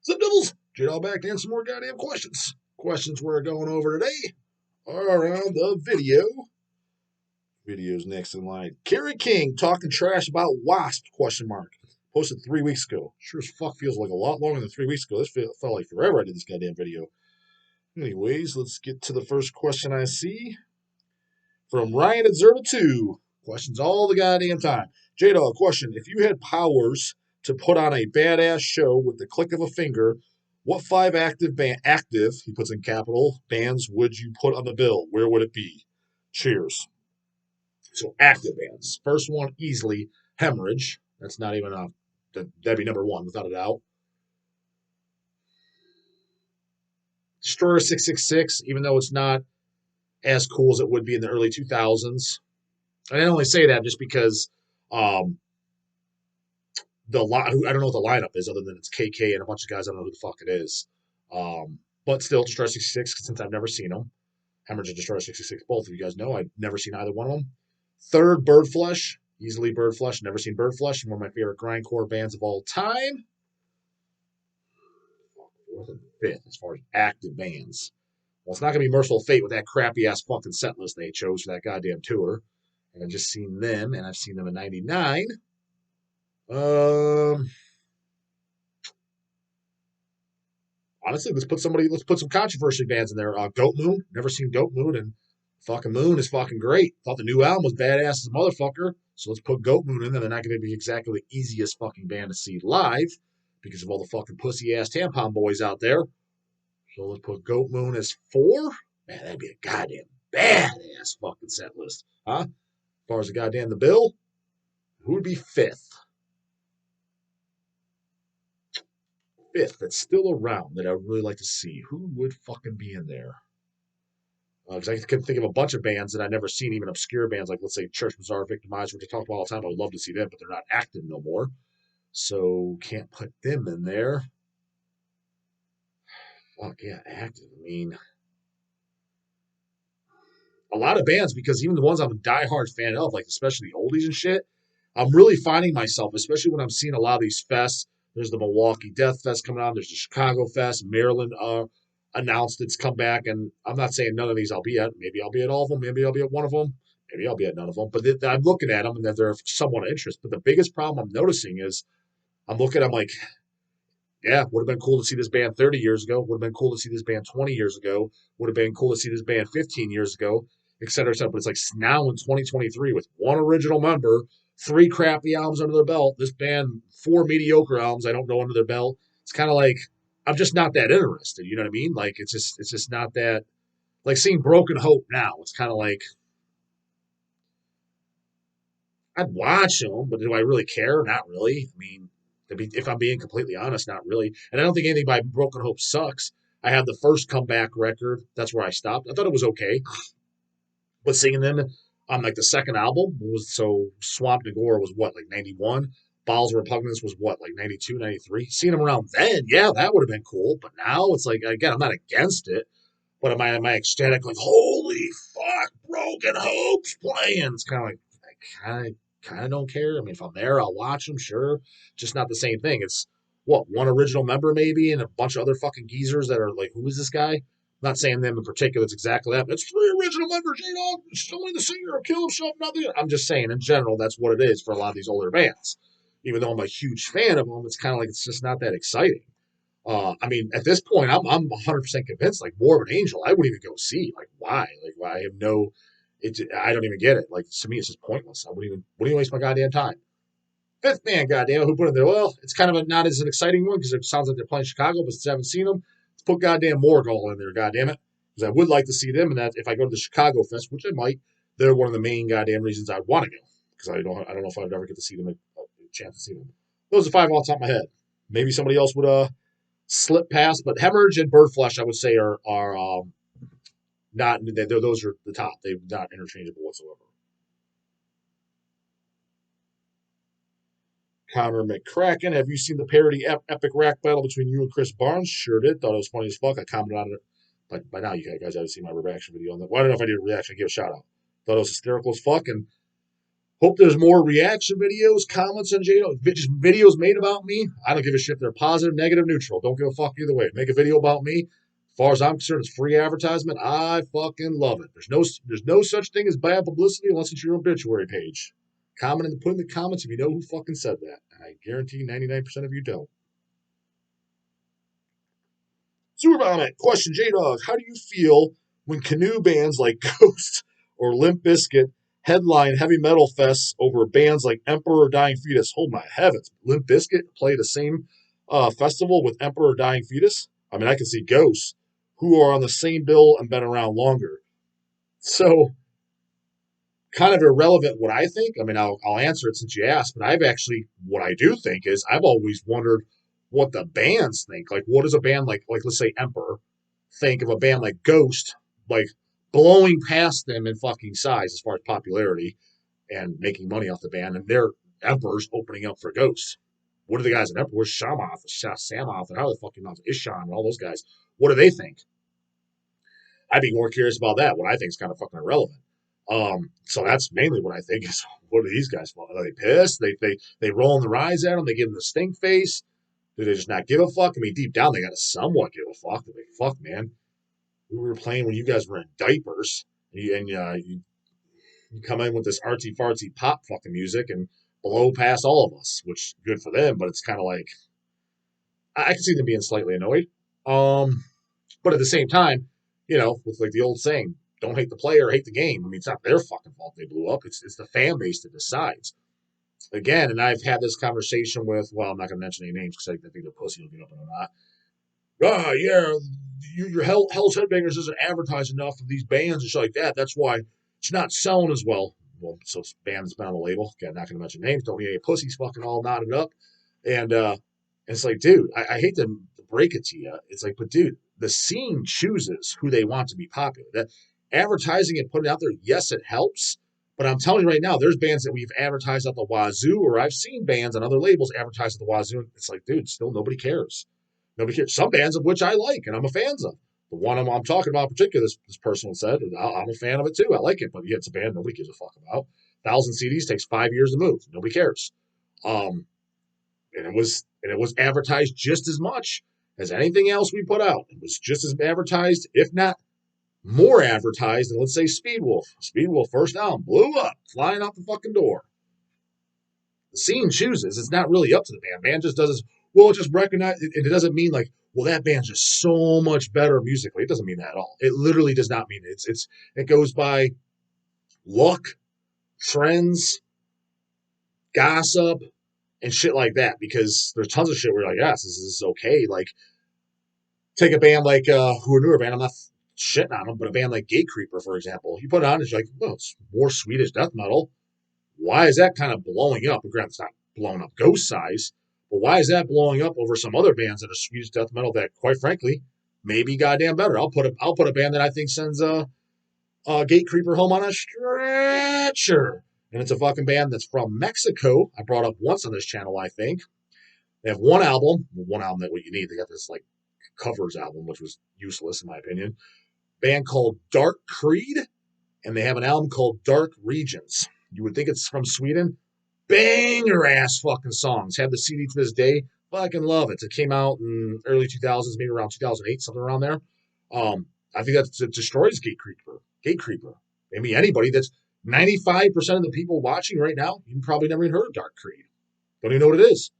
Zip Devils, J-Dog back to answer some more goddamn questions. Questions we're going over today are around the video. Video's next in line. Kerry King talking trash about Wasp, question mark. Posted 3 weeks ago. Sure as fuck feels like a lot longer than 3 weeks ago. This felt like forever I did this goddamn video. Anyways, let's get to the first question I see. From Ryan at Zerba2. Questions all the goddamn time. J-Dog, question. If you had powers to put on a badass show with the click of a finger, what 5 active, he puts in capital, bands would you put on the bill? Where would it be? Cheers. So active bands. First one, easily, Hemorrhage. That's not even that'd be number 1, without a doubt. Destroyer 666, even though it's not as cool as it would be in the early 2000s. And I only say that just because I don't know what the lineup is other than it's KK and a bunch of guys. I don't know who the fuck it is. But still, Destroyer 66, since I've never seen them. Hemorrhage and Destroyer 66, both of you guys know. I've never seen either one of them. Third, Bird Flesh. Easily Bird Flesh. Never seen Bird Flesh. One of my favorite grindcore bands of all time. Fourth and fifth, as far as active bands. Well, it's not going to be Merciful Fate with that crappy-ass fucking set list they chose for that goddamn tour. And I've just seen them, and I've seen them in 99. Honestly, let's put some controversy bands in there. Goat Moon. Never seen Goat Moon, and fucking Moon is fucking great. Thought the new album was badass as a motherfucker. So let's put Goat Moon in there. They're not going to be exactly the easiest fucking band to see live because of all the fucking pussy-ass tampon boys out there. So let's put Goat Moon as 4. Man, that'd be a goddamn badass fucking set list. Huh? As far as the goddamn the bill, who would be 5th? 5th that's still around that I would really like to see. Who would fucking be in there? Because I can think of a bunch of bands that I've never seen, even obscure bands like, let's say, Church Bazaar, Victimize, which I talk about all the time. I would love to see them, but they're not active no more. So can't put them in there. Fuck yeah, active. I mean, a lot of bands, because even the ones I'm a diehard fan of, like especially the oldies and shit, I'm really finding myself, especially when I'm seeing a lot of these fests. There's the Milwaukee Death Fest coming on. There's the Chicago Fest. Maryland announced it's come back, and I'm not saying none of these I'll be at. Maybe I'll be at all of them. Maybe I'll be at one of them. Maybe I'll be at none of them. But I'm looking at them, and that they're somewhat of interest. But the biggest problem I'm noticing is I'm like, yeah, would have been cool to see this band 30 years ago. Would have been cool to see this band 20 years ago. Would have been cool to see this band 15 years ago, et cetera, et cetera. But it's like now in 2023 with one original member, 3 crappy albums under their belt, this band 4 mediocre albums I don't know under their belt. It's kind of like I'm just not that interested. You know what I mean? Like it's just not that. Like seeing Broken Hope now, it's kind of like I'd watch them, but do I really care? Not really. I mean, if I'm being completely honest, not really. And I don't think anything by Broken Hope sucks. I had the first comeback record. That's where I stopped. I thought it was okay. But singing them on like the second album was so Swamp Nagore was what, like 91? Bowels of Repugnance was what, like 92, 93? Seeing them around then, yeah, that would have been cool. But now it's like, again, I'm not against it. But am I ecstatic? Like, holy fuck, Broken Hope's playing. It's kind of like, I kind of don't care. I mean, if I'm there, I'll watch them, sure. Just not the same thing. It's what, one original member maybe, and a bunch of other fucking geezers that are like, who is this guy? I'm not saying them in particular. It's exactly that. But it's 3 original members. Only the singer or kill himself. Nothing. I'm just saying in general, that's what it is for a lot of these older bands. Even though I'm a huge fan of them, it's kind of like it's just not that exciting. I mean, at this point, I'm 100% convinced. Like Morbid Angel, I wouldn't even go see. Like, why? Like, why? I have no. I don't even get it. Like to me, it's just pointless. I wouldn't even waste my goddamn time. 5th band, goddamn, who put it there? Well, it's kind of not as an exciting one because it sounds like they're playing Chicago, but since I haven't seen them, let's put goddamn Morgul in there, goddamn it, because I would like to see them, and that if I go to the Chicago Fest, which I might, they're one of the main goddamn reasons I'd want to go because I don't know if I'd ever get to see them, a chance to see them. Those are 5 off the top of my head. Maybe somebody else would slip past, but Hemorrhage and Bird Flesh, I would say, are not. Those are the top. They're not interchangeable whatsoever. Connor McCracken, have you seen the parody epic rap battle between you and Chris Barnes? Sure did. Thought it was funny as fuck. I commented on it. But by now, you guys haven't seen my reaction video on that. Well, I don't know if I did a reaction. Give a shout out. Thought it was hysterical as fuck. And Hope there's more reaction videos, comments on Jado, just videos made about me. I don't give a shit if they're positive, negative, neutral. Don't give a fuck either way. Make a video about me. As far as I'm concerned, it's free advertisement. I fucking love it. There's no such thing as bad publicity unless it's your obituary page. Put in the comments if you know who fucking said that. I guarantee 99% of you don't. Super Vomit, question, J-Dog, how do you feel when canoe bands like Ghost or Limp Bizkit headline heavy metal fests over bands like Emperor Dying Fetus? Oh my heavens, Limp Bizkit play the same festival with Emperor Dying Fetus? I mean, I can see Ghosts, who are on the same bill and been around longer. So, kind of irrelevant what I think. I mean, I'll answer it since you asked, but what I do think is I've always wondered what the bands think. Like, what does a band like let's say Emperor, think of a band like Ghost, like blowing past them in fucking size as far as popularity and making money off the band, and their Emperor's opening up for Ghost. What do the guys in Emperor? Where's Shamoth, Samoth, and how the fucking knows Ishan and all those guys? What do they think? I'd be more curious about that. What I think is kind of fucking irrelevant. So that's mainly what I think is what are these guys for? Are they pissed? They rolling their eyes at them. They give them the stink face. Do they just not give a fuck? I mean, deep down they got to somewhat give a fuck. They're like, fuck, man, we were playing when you guys were in diapers, you come in with this artsy fartsy pop fucking music and blow past all of us, which good for them, but it's kind of like I can see them being slightly annoyed. But at the same time, with like the old saying, don't hate the player, hate the game. I mean, it's not their fucking fault they blew up. It's the fan base that decides. Again, and I've had this conversation with, well, I'm not going to mention any names because I think they're pussy looking up or not. Yeah, your Hell's Headbangers isn't advertised enough of these bands and shit like that. That's why it's not selling as well. Well, so it's bands been on the label. Again, not going to mention names. Don't need any pussies fucking all knotted up. And it's like, dude, I hate to break it to you. It's like, but dude, the scene chooses who they want to be popular. That advertising and putting it out there, yes, it helps. But I'm telling you right now, there's bands that we've advertised at the wazoo, or I've seen bands on other labels advertised at the wazoo. And it's like, dude, still nobody cares. Nobody cares. Some bands of which I like and I'm a fan of. The one I'm talking about in particular, this person said, I'm a fan of it too. I like it, but yeah, it's a band nobody gives a fuck about. 1,000 CDs takes 5 years to move. Nobody cares. And it was advertised just as much as anything else we put out. It was just as advertised, if not more advertised than, let's say, Speedwolf. Speedwolf first album blew up, flying out the fucking door. The scene chooses. It's not really up to the band. Band just does this. Well, it just recognize. It doesn't mean like, well, that band's just so much better musically. It doesn't mean that at all. It literally does not mean it. It goes by luck, trends, gossip, and shit like that. Because there's tons of shit where you're like, yes, this is okay. Like, take a band like who are newer band. I'm not shitting on them, but a band like Gatecreeper, for example. You put it on, it's like, well, it's more Swedish death metal. Why is that kind of blowing up? Granted, it's not blowing up Ghost size, but why is that blowing up over some other bands that are Swedish death metal that, quite frankly, may be goddamn better? I'll put a band that I think sends Gatecreeper home on a stretcher, and it's a fucking band that's from Mexico. I brought up once on this channel, I think. They have one album that what you need. They got this like covers album, which was useless in my opinion. Band called Dark Creed, and they have an album called Dark Regions. You would think it's from Sweden. Banger ass fucking songs. Have the CD to this day. Fucking love it. It came out in early 2000s, maybe around 2008, something around there. I think that destroys Gatecreeper. Maybe anybody that's 95% of the people watching right now, you probably never even heard of Dark Creed. Don't even know what it is.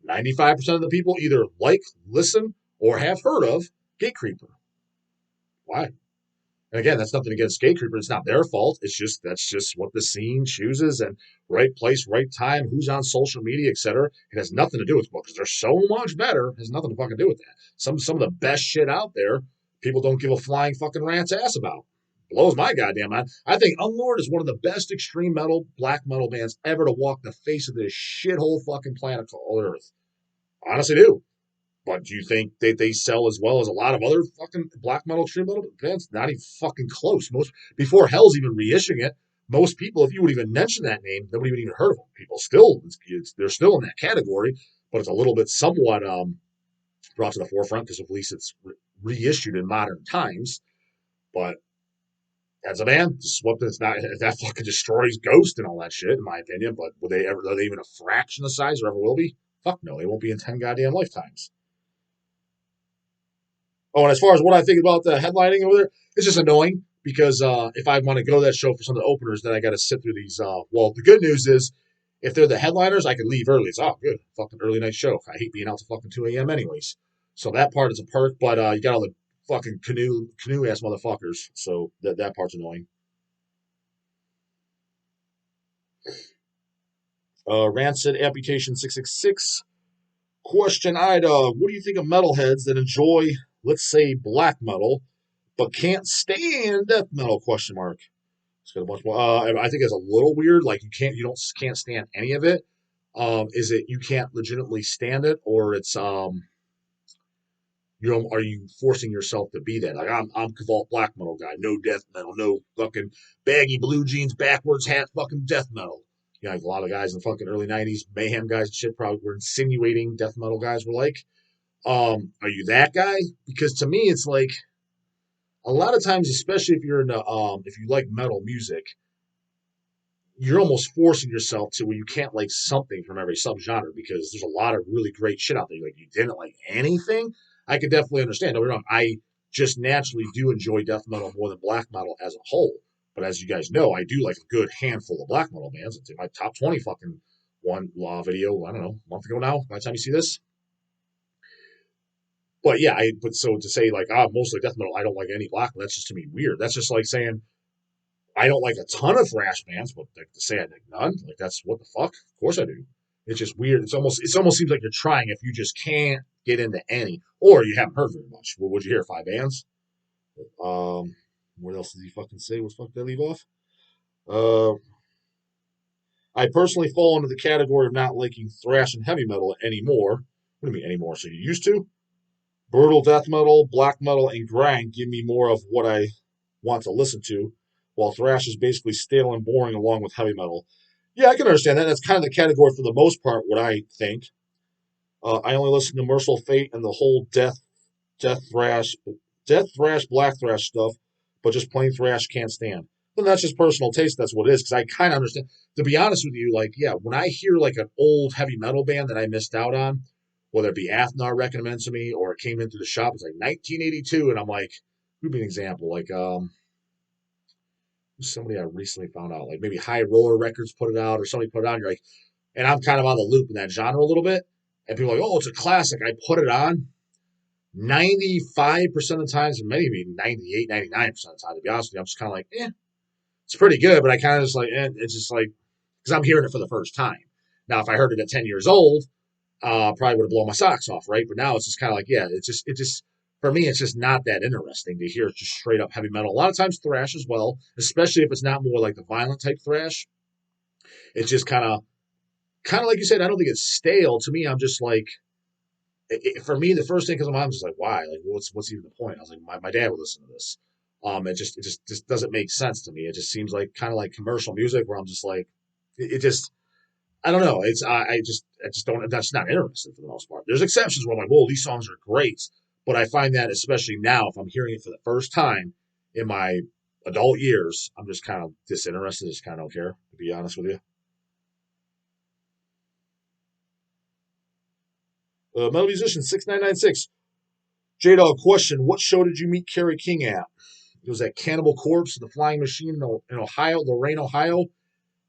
95% of the people either like, listen, or have heard of Gatecreeper. Why? And again, that's nothing against Gatecreeper. It's not their fault. That's just what the scene chooses, and right place, right time, who's on social media, etc. It has nothing to do with because they're so much better. It has nothing to fucking do with that. Some of the best shit out there, people don't give a flying fucking rat's ass about. Blows my goddamn mind. I think Unlord is one of the best extreme metal, black metal bands ever to walk the face of this shithole fucking planet called Earth. Honestly, do. But do you think they sell as well as a lot of other fucking black metal, extreme metal bands? Not even fucking close. Before Hell's even reissuing it, most people, if you would even mention that name, nobody would even heard of them. People still, they're still in that category, but it's a little bit somewhat brought to the forefront because at least it's reissued in modern times. But As a band, just what it's not that fucking destroys Ghost and all that shit, in my opinion. But will they ever? Are they even a fraction of the size, or ever will be? Fuck no, they won't be in 10 goddamn lifetimes. Oh, and as far as what I think about the headlining over there, it's just annoying because if I want to go to that show for some of the openers, then I got to sit through these. Well, the good news is if they're the headliners, I can leave early. It's good, fucking early night show. I hate being out to fucking 2 a.m. anyways. So that part is a perk, but you got all the fucking canoe ass motherfuckers. So that part's annoying. Rancid Amputation 666. Question Ida, what do you think of metalheads that enjoy, let's say, black metal, but can't stand death metal? Question mark. It's got a bunch more. I think it's a little weird. Like can't stand any of it. Is it you can't legitimately stand it, or it's are you forcing yourself to be that? Like I'm Cavalt black metal guy, no death metal, no fucking baggy blue jeans, backwards hat, fucking death metal. Like a lot of guys in the fucking early '90s, mayhem guys and shit probably were insinuating death metal guys were like. Are you that guy? Because to me, it's like a lot of times, especially if you're in if you like metal music, you're almost forcing yourself to where you can't like something from every subgenre because there's a lot of really great shit out there. Like you didn't like anything, I could definitely understand. Don't get me wrong, I just naturally do enjoy death metal more than black metal as a whole. But as you guys know, I do like a good handful of black metal bands. It's in my top 20 fucking one law video, I don't know, a month ago now, by the time you see this. But yeah, but so to say like, mostly death metal, I don't like any black metal, that's just to me weird. That's just like saying I don't like a ton of thrash bands, but like, to say I like none, like that's what the fuck? Of course I do. It's just weird. It almost seems like you're trying if you just can't get into any, or you haven't heard very much. What would you hear? 5 bands? What else did he fucking say? What the fuck did I leave off? Uh, I personally fall into the category of not liking thrash and heavy metal anymore. What do you mean anymore? So you used to? Brutal death metal, black metal, and grind give me more of what I want to listen to, while thrash is basically stale and boring along with heavy metal. Yeah, I can understand that. That's kind of the category for the most part, what I think. I only listen to Merciful Fate and the whole death thrash, black thrash stuff, but just plain thrash can't stand. Then that's just personal taste. That's what it is. Because I kind of understand. To be honest with you, like yeah, when I hear like an old heavy metal band that I missed out on, whether it be Athnar recommended to me or it came into the shop, it's like 1982, and I'm like, give me an example, like somebody I recently found out, like maybe High Roller Records put it out or somebody put it on. You're like, and I'm kind of on the loop in that genre a little bit, and people are like, oh, it's a classic. I put it on. 95% of the times, or maybe 98, 99% of the time, to be honest with you, I'm just kind of like, it's pretty good, but I kind of just like, it's just like, because I'm hearing it for the first time. Now, if I heard it at 10 years old, probably would have blown my socks off, right? But now it's just kind of like, yeah, it just, for me, it's just not that interesting to hear just straight up heavy metal. A lot of times thrash as well, especially if it's not more like the violent type thrash. It's just kind of like you said, I don't think it's stale. To me, I'm just like, for me, the first thing comes to mind is just like, why? Like, what's even the point? I was like, my dad would listen to this. It just doesn't make sense to me. It just seems like kind of like commercial music where I'm just like, it just I don't know. I just don't. That's not interesting for the most part. There's exceptions where I'm like, whoa, these songs are great, but I find that especially now, if I'm hearing it for the first time in my adult years, I'm just kind of disinterested. Just kind of don't care, to be honest with you. Metal Musician 6996. J Dog question: what show did you meet Kerry King at? It was at Cannibal Corpse, the Flying Machine in Ohio, Lorain, Ohio.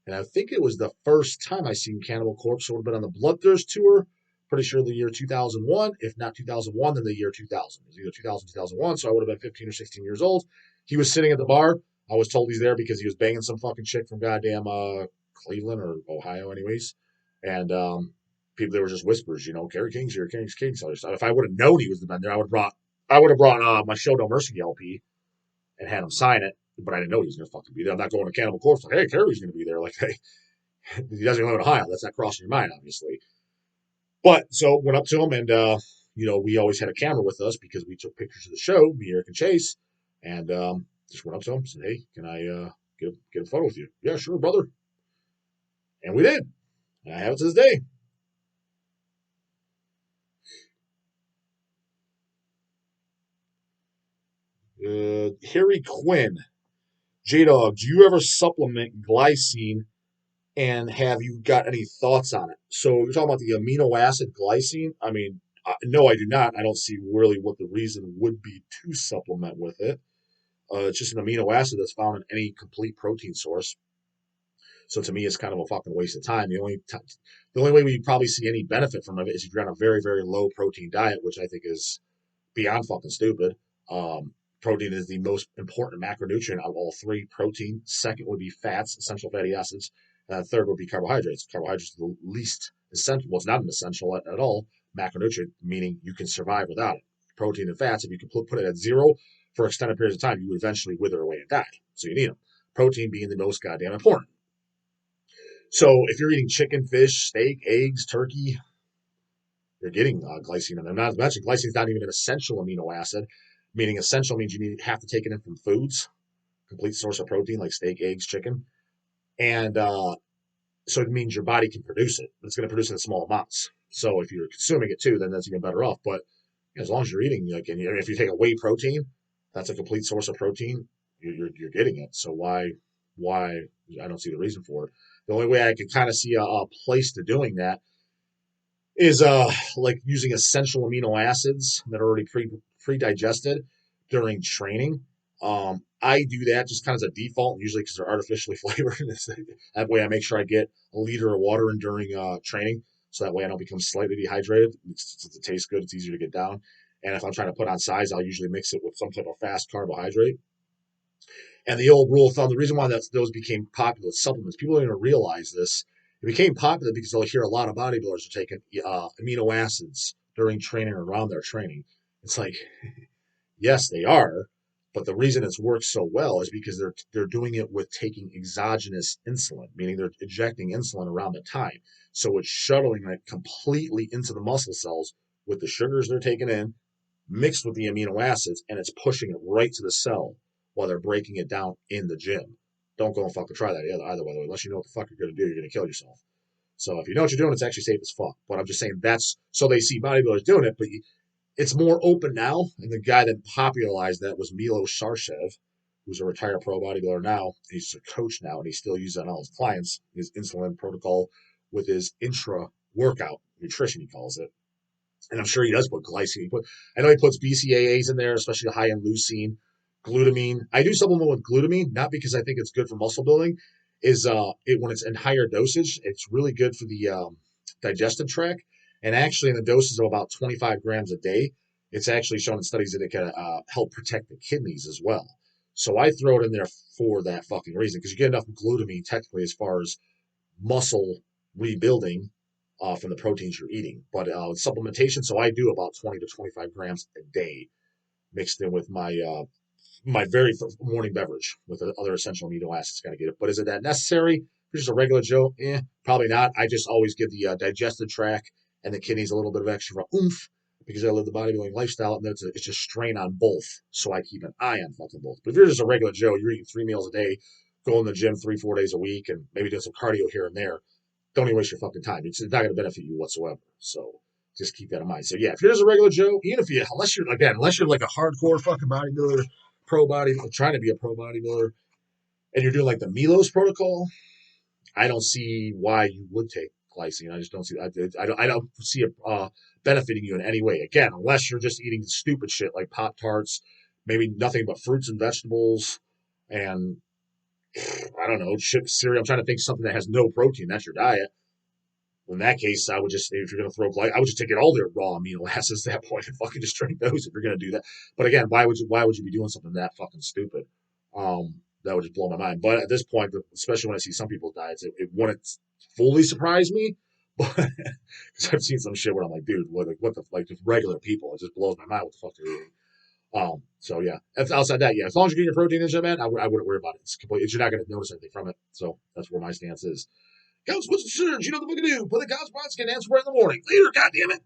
And I think it was the first time I seen Cannibal Corpse. So it would have been on the Bloodthirst tour. Pretty sure the year 2001. If not 2001, then the year 2000. It was either 2000, 2001. So I would have been 15 or 16 years old. He was sitting at the bar. I was told he's there because he was banging some fucking chick from goddamn Cleveland or Ohio, anyways. And people, there were just whispers, Kerry King's here, Kerry King's here. So if I would have known he was the vendor, I would have brought my Show No Mercy LP and had him sign it. But I didn't know he was going to fucking be there. I'm not going to Cannibal Corpse like, hey, Kerry's going to be there. Like, hey, he doesn't live in Ohio. That's not crossing your mind, obviously. But so went up to him, and we always had a camera with us because we took pictures of the show, me, Eric, and Chase, and just went up to him, and said, "Hey, can I get a photo with you?" Yeah, sure, brother. And we did. And I have it to this day. Harry Quinn. J-Dog, do you ever supplement glycine, and have you got any thoughts on it? So you're talking about the amino acid glycine. I mean, no, I do not. I don't see really what the reason would be to supplement with it. It's just an amino acid that's found in any complete protein source. So to me, it's kind of a fucking waste of time. The only way we probably see any benefit from it is if you're on a very, very low protein diet, which I think is beyond fucking stupid. Protein is the most important macronutrient out of all three. Protein. Second would be fats, essential fatty acids. Third would be carbohydrates. Carbohydrates are the least essential. Well, it's not an essential at all macronutrient, meaning you can survive without it. Protein and fats, if you can put it at zero for extended periods of time, you would eventually wither away and die. So you need them. Protein being the most goddamn important. So if you're eating chicken, fish, steak, eggs, turkey, you're getting glycine in there. Not to mention, glycine is not even an essential amino acid, meaning essential means you have to take it in from foods, complete source of protein like steak, eggs, chicken. And so it means your body can produce it. It's going to produce it in small amounts. So if you're consuming it too, then that's even better off. But as long as you're eating, like, and if you take a whey protein, that's a complete source of protein. You're getting it. So why I don't see the reason for it. The only way I can kind of see a place to doing that is like using essential amino acids that are already pre-digested during training. I do that just kind of as a default, usually because they're artificially flavored. That way I make sure I get a liter of water in during training, so that way I don't become slightly dehydrated. Since it tastes good, it's easier to get down. And if I'm trying to put on size, I'll usually mix it with some type of fast carbohydrate. And the old rule of thumb, the reason why those became popular with supplements, people don't even realize this. It became popular because they'll hear a lot of bodybuilders are taking amino acids during training or around their training. It's like, yes, they are, but the reason it's worked so well is because they're doing it with taking exogenous insulin, meaning they're injecting insulin around the time. So it's shuttling it completely into the muscle cells with the sugars they're taking in, mixed with the amino acids, and it's pushing it right to the cell while they're breaking it down in the gym. Don't go and fucking try that either, by the way. Unless you know what the fuck you're going to do, you're going to kill yourself. So if you know what you're doing, it's actually safe as fuck. But I'm just saying that's so they see bodybuilders doing it, but it's more open now. And the guy that popularized that was Milo Sarshev, who's a retired pro bodybuilder now. He's a coach now, and he still uses it on all his clients, his insulin protocol with his intra workout nutrition, he calls it. And I'm sure he does put glycine. I know he puts BCAAs in there, especially high in leucine, glutamine. I do supplement with glutamine, not because I think it's good for muscle building. When it's in higher dosage, it's really good for the digestive tract. And actually, in the doses of about 25 grams a day, it's actually shown in studies that it can help protect the kidneys as well. So I throw it in there for that fucking reason, because you get enough glutamine technically as far as muscle rebuilding from the proteins you're eating. But supplementation, so I do about 20 to 25 grams a day mixed in with my very first morning beverage with the other essential amino acids. Got to get it. But is it that necessary? If you're just a regular Joe, probably not. I just always give the digestive tract and the kidneys a little bit of extra oomph because I live the bodybuilding lifestyle, and it's just strain on both. So I keep an eye on fucking both. But if you're just a regular Joe, you're eating 3 meals a day, going to the gym 3-4 days a week, and maybe doing some cardio here and there, don't even waste your fucking time. It's not going to benefit you whatsoever. So just keep that in mind. So yeah, if you're just a regular Joe, even if unless you're like a hardcore fucking bodybuilder, trying to be a pro bodybuilder, and you're doing like the Milos protocol, I don't see why you would take glycine. I just don't see. I don't see it benefiting you in any way. Again, unless you're just eating stupid shit like Pop Tarts, maybe nothing but fruits and vegetables, and I don't know, chips, cereal. I'm trying to think of something that has no protein. That's your diet. Well, in that case, I would just, if you're going to throw I would just take it all their raw amino acids at that point and fucking just drink those if you're going to do that. But again, why would you be doing something that fucking stupid? That would just blow my mind. But at this point, especially when I see some people's diets, it wouldn't fully surprise me. But because I've seen some shit where I'm like, dude, what the like just regular people, it just blows my mind what the fuck they're eating. So yeah, outside that, yeah, as long as you're getting your protein in, man, I wouldn't worry about it. You're not going to notice anything from it. So that's where my stance is. Coach, what's the surge? You know the fucking do. Put the Coach Bronski and answer right in the morning. Later, goddammit.